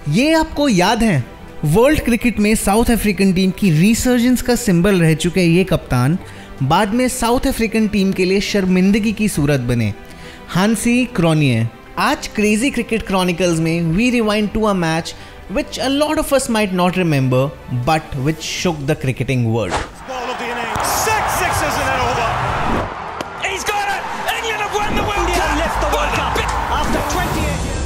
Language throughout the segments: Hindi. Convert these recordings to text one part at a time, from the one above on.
ये आपको याद है, वर्ल्ड क्रिकेट में साउथ अफ्रीकन टीम की रिसर्जेंस का सिंबल रह चुके ये कप्तान बाद में साउथ अफ्रीकन टीम के लिए शर्मिंदगी की सूरत बने, हांसी क्रॉनिए। आज क्रेजी क्रिकेट क्रॉनिकल्स में we rewind to a match which a lot of us might not remember but which shook the cricketing world. Ball of the innings, 6 sixes in an over. He's got it. England have won the World Cup. Lift the World Cup after 28 years.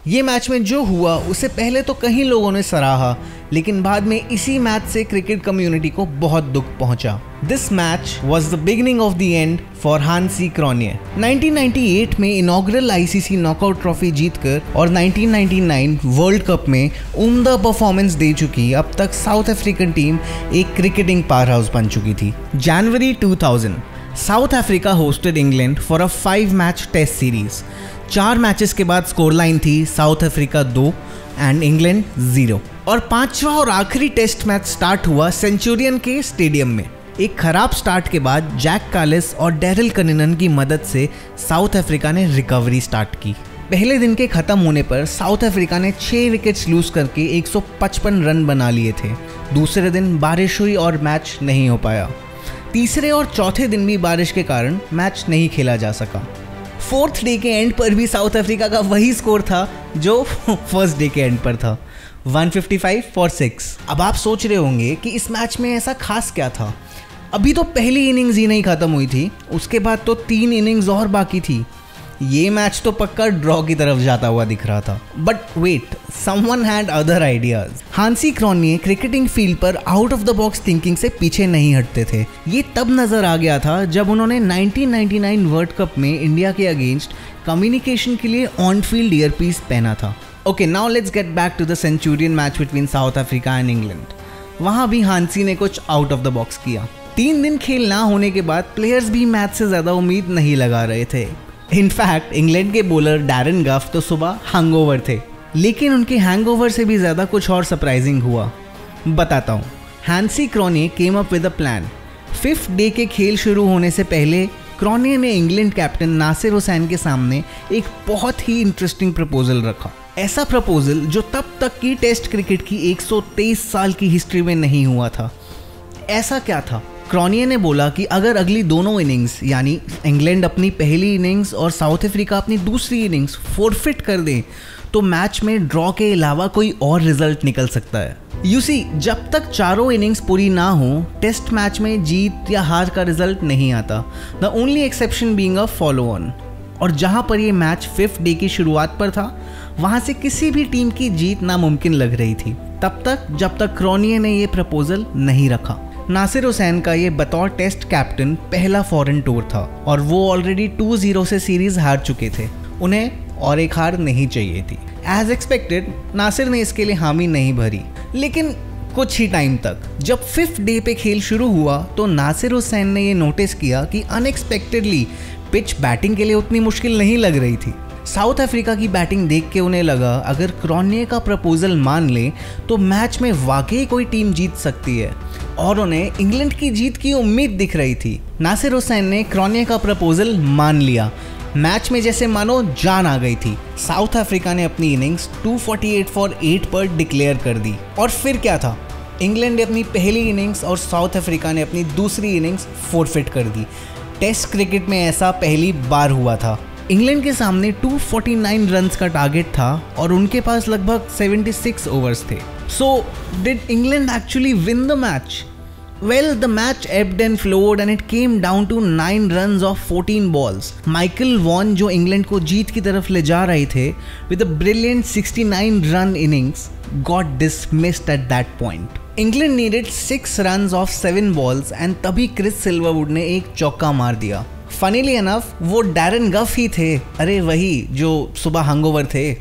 ये मैच में जो हुआ उसे पहले तो कई लोगों ने सराहा, लेकिन बाद में इसी मैच से क्रिकेट कम्युनिटी को बहुत दुख पहुंचा। This match was the beginning of the end for Hansie Cronje. 1998 में इनॉग्रल आईसीसी नॉकआउट ट्रॉफी जीतकर और 1999 वर्ल्ड कप में उम्दा परफॉर्मेंस दे चुकी अब तक साउथ अफ्रीकन टीम एक क्रिकेटिंग पावर हाउस बन चुकी थी। January 2000 South Africa hosted England for a 5 match test series. 4 matches के बाद स्कोर लाइन थी साउथ अफ्रीका 2 एंड इंग्लैंड 0 और 5वां और आखिरी टेस्ट मैच स्टार्ट हुआ सेंचुरियन के स्टेडियम में। एक खराब स्टार्ट के बाद जैक कालिस और डैरिल कनिनन की मदद से साउथ अफ्रीका ने रिकवरी स्टार्ट की। पहले दिन के खत्म होने पर साउथ अफ्रीका ने 6 विकेट्स लूज करके 155 रन बना लिए थे। दूसरे दिन बारिश हुई और मैच नहीं हो पाया। तीसरे और चौथे दिन भी बारिश के कारण मैच नहीं खेला जा सका। 4th डे के एंड पर भी साउथ अफ्रीका का वही स्कोर था जो फर्स्ट डे के एंड पर था, 155 फॉर 6। अब आप सोच रहे होंगे कि इस मैच में ऐसा खास क्या था। अभी तो पहली इनिंग्स ही नहीं खत्म हुई थी, उसके बाद तो 3 इनिंग्स और बाकी थी। ये मैच तो पक्का ड्रॉ की तरफ जाता हुआ दिख रहा था। But wait, someone had other ideas. Hansie Cronje cricketing field पर out of the box thinking से पीछे नहीं हटते थे। ये तब नजर आ गया था जब उन्होंने 1999 वर्ल्ड कप में इंडिया के अगेंस्ट कम्युनिकेशन के लिए ऑन फील्ड ईयरपीस पहना था। Okay, now let's get back to the Centurion match between South Africa and England. वहां भी हांसी ने कुछ आउट ऑफ द बॉक्स किया। 3 दिन खेल ना होने के बाद प्लेयर्स भी मैच से ज्यादा उम्मीद नहीं लगा रहे थे। इनफैक्ट इंग्लैंड के बॉलर डैरन गफ तो सुबह हैंगओवर थे, लेकिन उनके हैंगओवर से भी ज्यादा कुछ और सरप्राइजिंग हुआ। बताता हूँ। Hansie Cronje came up with a plan. 5th day के खेल शुरू होने से पहले क्रॉनिए ने इंग्लैंड कैप्टन नासिर हुसैन के सामने एक बहुत ही इंटरेस्टिंग प्रपोजल रखा। ऐसा प्रपोजल जो तब तक की टेस्ट क्रिकेट की 123 साल की हिस्ट्री में नहीं हुआ था। ऐसा क्या था? क्रॉनिए ने बोला कि अगर अगली दोनों इनिंग्स यानी इंग्लैंड अपनी पहली इनिंग्स और साउथ अफ्रीका अपनी दूसरी इनिंग्स फोरफिट कर दें तो मैच में ड्रॉ के अलावा कोई और रिजल्ट निकल सकता है। यू सी, जब तक चारों इनिंग्स पूरी ना हो टेस्ट मैच में जीत या हार का रिजल्ट नहीं आता, the only exception being a follow on. और जहां पर ये मैच 5th डे की शुरुआत पर था वहां से किसी भी टीम की जीत नामुमकिन लग रही थी, तब तक जब तक क्रॉनिए ने ये प्रपोजल नहीं रखा। नासिर हुसैन का ये बतौर टेस्ट कैप्टन पहला फॉरेन टूर था और वो ऑलरेडी 2-0 से सीरीज हार चुके थे। उन्हें और एक हार नहीं चाहिए थी। एज एक्सपेक्टेड नासिर ने इसके लिए हामी नहीं भरी, लेकिन कुछ ही टाइम तक जब 5th डे पे खेल शुरू हुआ तो नासिर हुसैन ने ये नोटिस किया कि अनएक्सपेक्टेडली पिच बैटिंग के लिए उतनी मुश्किल नहीं लग रही थी। साउथ अफ्रीका की बैटिंग देख के उन्हें लगा अगर क्रॉनिए का प्रपोजल मान ले तो मैच में वाकई कोई टीम जीत सकती है और उन्हें इंग्लैंड की जीत की उम्मीद दिख रही थी। नासिर हुसैन ने क्रॉनिए का प्रपोजल मान लिया। मैच में जैसे मानो जान आ गई थी। साउथ अफ्रीका ने अपनी इनिंग्स 248 फॉर 8 पर डिक्लेयर कर दी और फिर क्या था, इंग्लैंड ने अपनी पहली इनिंग्स और साउथ अफ्रीका ने अपनी दूसरी इनिंग्स फोरफिट कर दी। टेस्ट क्रिकेट में ऐसा पहली बार हुआ था। इंग्लैंड के सामने 249 रन्स का टारगेट था और उनके पास लगभग 76 ओवर्स थे। So did England actually win the match? Well, the match ebbed and flowed and it came down to 9 runs of 14 balls. Michael Vaughan जो इंग्लैंड को जीत की तरफ ले जा रहे थे with a brilliant 69 run innings got dismissed at that point. England needed 6 runs of 7 balls and तभी क्रिस सिल्वरवुड ने एक चौका मार दिया। फनीली इनफ वो डैरन गफ ही थे, अरे वही जो सुबह हैंगओवर थे,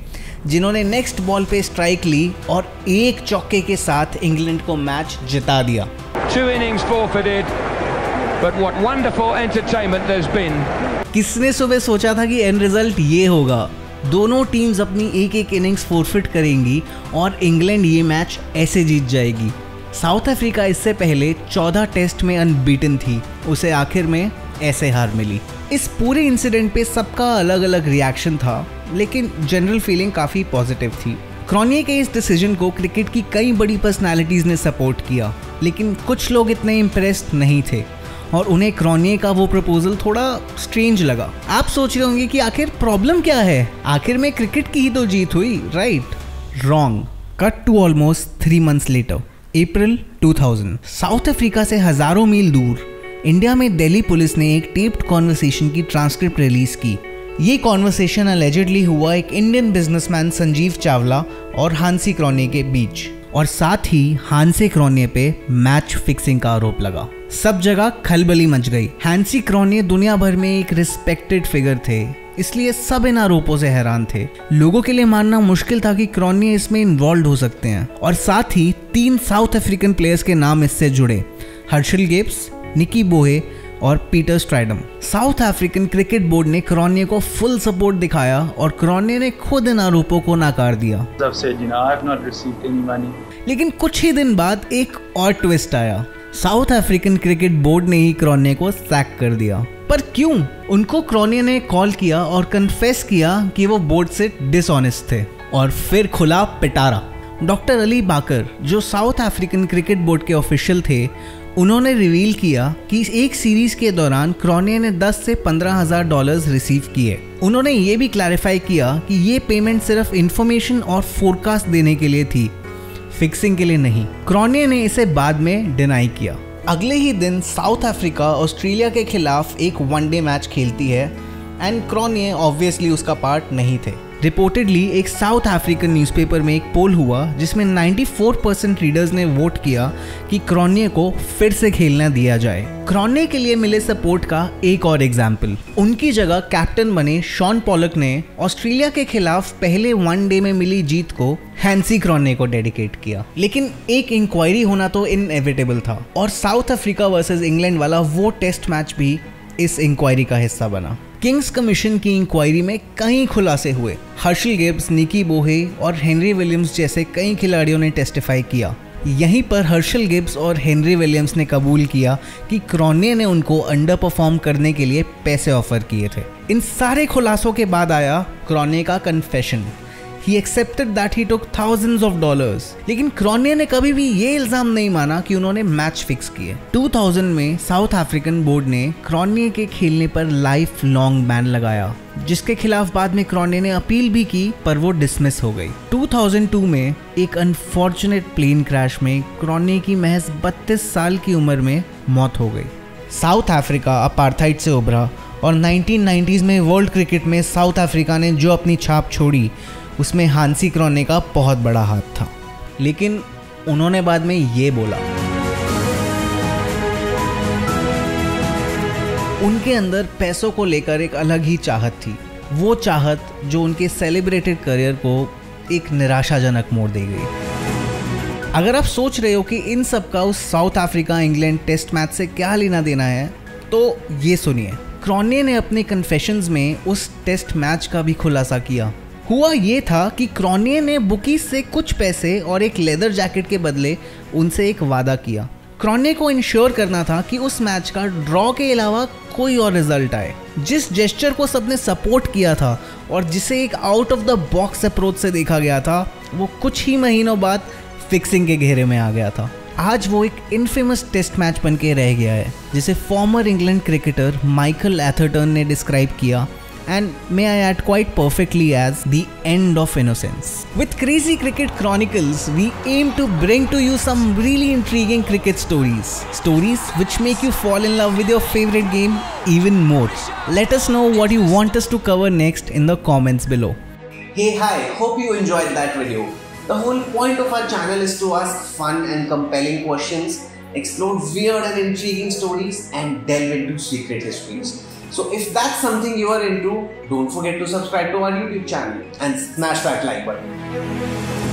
जिन्होंने नेक्स्ट बॉल पे स्ट्राइक ली और एक चौके के साथ इंग्लैंड को मैच जिता दिया। 2 innings forfeited, but what wonderful entertainment there's been. किसने सुबह सोचा था कि एंड रिजल्ट ये होगा? दोनों टीम्स अपनी एक इनिंग्स फोरफिट करेंगी और इंग्लैंड ये मैच ऐसे जीत जाएगी। साउथ अफ्रीका इससे पहले 14 टेस्ट में अनबीटन थी, उसे आखिर में ऐसे हार मिली। इस पूरे इंसिडेंट पे सबका अलग अलग रिएक्शन था, लेकिन जनरल फीलिंग काफ़ी पॉजिटिव थी। क्रॉनिये के इस डिसीजन को क्रिकेट की कई बड़ी पर्सनालिटीज़ ने सपोर्ट किया, लेकिन कुछ लोग इतने इम्प्रेस्ड नहीं थे और उन्हें क्रॉनिये का वो प्रपोजल थोड़ा स्ट्रेंज लगा। आप सोच रहे होंगे कि आखिर प्रॉब्लम क्या है, आखिर में क्रिकेट की ही तो जीत हुई, right? Wrong. Cut to almost 3 months later, April 2000। South Africa से हजारों मील दूर इंडिया में दिल्ली पुलिस ने एक टेप्ड कॉन्वर्सेशन की ट्रांसक्रिप्ट रिलीज की। ये कॉन्वर्सेशन अलेजिडली हुआ एक इंडियन बिजनेसमैन संजीव चावला और हांसी क्रॉनिये के बीच, और साथ ही हांसी क्रॉनिये पे मैच फिक्सिंग का आरोप लगा। सब जगह खलबली मच गई। हांसी क्रॉनिये दुनिया भर में एक रिस्पेक्टेड फिगर थे, इसलिए सब इन आरोपों से हैरान थे। लोगों के लिए मानना मुश्किल था कि क्रॉनिये इसमें इन्वॉल्व हो सकते हैं, और साथ ही 3 साउथ अफ्रीकन प्लेयर्स के नाम इससे जुड़े, हर्शल गिब्स, निकी बोहे और Peter Strydom. South African cricket board ने क्रॉनिये को फुल सपोर्ट दिखाया और क्रॉनिये ने खुद इन आरोपों को नकार दिया। लेकिन कुछ ही दिन बाद एक और ट्विस्ट आया। साउथ अफ्रीकन क्रिकेट बोर्ड ने ही क्रॉनिये को सैक कर दिया। पर क्यों? उनको क्रॉनिये ने कॉल किया और कन्फेस किया कि वो बोर्ड से डिसऑनेस्ट थे, और फिर खुला पिटारा। डॉक्टर अली बाकर, जो साउथ अफ्रीकन क्रिकेट बोर्ड के ऑफिशियल थे, उन्होंने रिवील किया कि एक सीरीज के दौरान क्रॉनिये ने 10 से 15,000 डॉलर्स रिसीव किए। उन्होंने ये भी क्लैरिफाई किया कि ये पेमेंट सिर्फ इंफॉर्मेशन और फोरकास्ट देने के लिए थी, फिक्सिंग के लिए नहीं। क्रॉनिये ने इसे बाद में डिनाई किया। अगले ही दिन साउथ अफ्रीका ऑस्ट्रेलिया के खिलाफ एक वनडे मैच खेलती है, एंड क्रॉनिये ऑब्वियसली उसका पार्ट नहीं थे। रिपोर्टेडली एक साउथ अफ्रीकन न्यूज़पेपर में एक पोल हुआ जिसमें 94% रीडर्स ने वोट किया कि क्रॉनिये को फिर से खेलना दिया जाए। क्रॉनिये के लिए मिले सपोर्ट का एक और एग्जाम्पल, उनकी जगह कैप्टन बने शॉन पॉलक ने ऑस्ट्रेलिया के खिलाफ पहले वनडे में मिली जीत को हांसी क्रॉनिये को डेडिकेट किया। लेकिन एक इंक्वायरी होना तो इनएविटेबल था, और साउथ अफ्रीका वर्सेस इंग्लैंड वाला वो टेस्ट मैच भी इस इंक्वायरी का हिस्सा बना। किंग्स कमीशन की इंक्वायरी में कई खुलासे हुए। हर्शल गिब्स, निकी बोहे और हेनरी विलियम्स जैसे कई खिलाड़ियों ने टेस्टिफाई किया। यहीं पर हर्शल गिब्स और हेनरी विलियम्स ने कबूल किया कि क्रॉनिये ने उनको अंडर परफॉर्म करने के लिए पैसे ऑफर किए थे। इन सारे खुलासों के बाद आया क्रॉनिये का confession. He accepted that he took thousands of dollars. लेकिन क्रॉनिये ने कभी भी ये इल्जाम नहीं माना कि उन्होंने मैच फिक्स किए। 2000 में साउथ अफ्रीकन बोर्ड ने क्रॉनिये के खेलने पर लाइफ लॉन्ग बैन लगाया, जिसके खिलाफ बाद में क्रॉनिये ने अपील भी की, पर वो डिसमिस हो गई। 2002 में एक अनफॉर्चुनेट प्लेन क्रैश में क्रॉनिये की महज 32 साल की उम्र में मौत हो गई। साउथ अफ्रीका अपार्थाइड से उभरा, और 1990s में वर्ल्ड क्रिकेट में साउथ अफ्रीका ने जो अपनी छाप छोड़ी, उसमें हांसी क्रॉनिये का बहुत बड़ा हाथ था। लेकिन उन्होंने बाद में ये बोला, उनके अंदर पैसों को लेकर एक अलग ही चाहत थी, वो चाहत जो उनके सेलिब्रेटेड करियर को एक निराशाजनक मोड़ दे गई। अगर आप सोच रहे हो कि इन सब का उस South Africa England test match से क्या लेना देना है, तो ये सुनिए। क्रॉनिये ने अपने कन्फेशंस में उस टेस्ट मैच का भी खुलासा किया। हुआ ये था कि क्रॉनिये ने बुकीज से कुछ पैसे और एक लेदर जैकेट के बदले उनसे एक वादा किया। क्रॉनिये को इंश्योर करना था कि उस मैच का ड्रॉ के अलावा कोई और रिजल्ट आए। जिस जेस्चर को सबने सपोर्ट किया था और जिसे एक out of the box approach से देखा गया था, वो कुछ ही महीनों बाद फिक्सिंग के घेरे में आ गया था। आज वो एक इनफेमस टेस्ट मैच बन के रह गया है, जिसे farmer England cricketer Michael Atherton ने डिस्क्राइब किया, and may I add quite perfectly as the end of innocence. With Crazy Cricket Chronicles, we aim to bring to you some really intriguing cricket stories. Stories which make you fall in love with your favorite game even more. Let us know what you want us to cover next in the comments below. Hey, hi, hope you enjoyed that video. The whole point of our channel is to ask fun and compelling questions, explore weird and intriguing stories, and delve into secret histories. So if that's something you are into, don't forget to subscribe to our YouTube channel and smash that like button.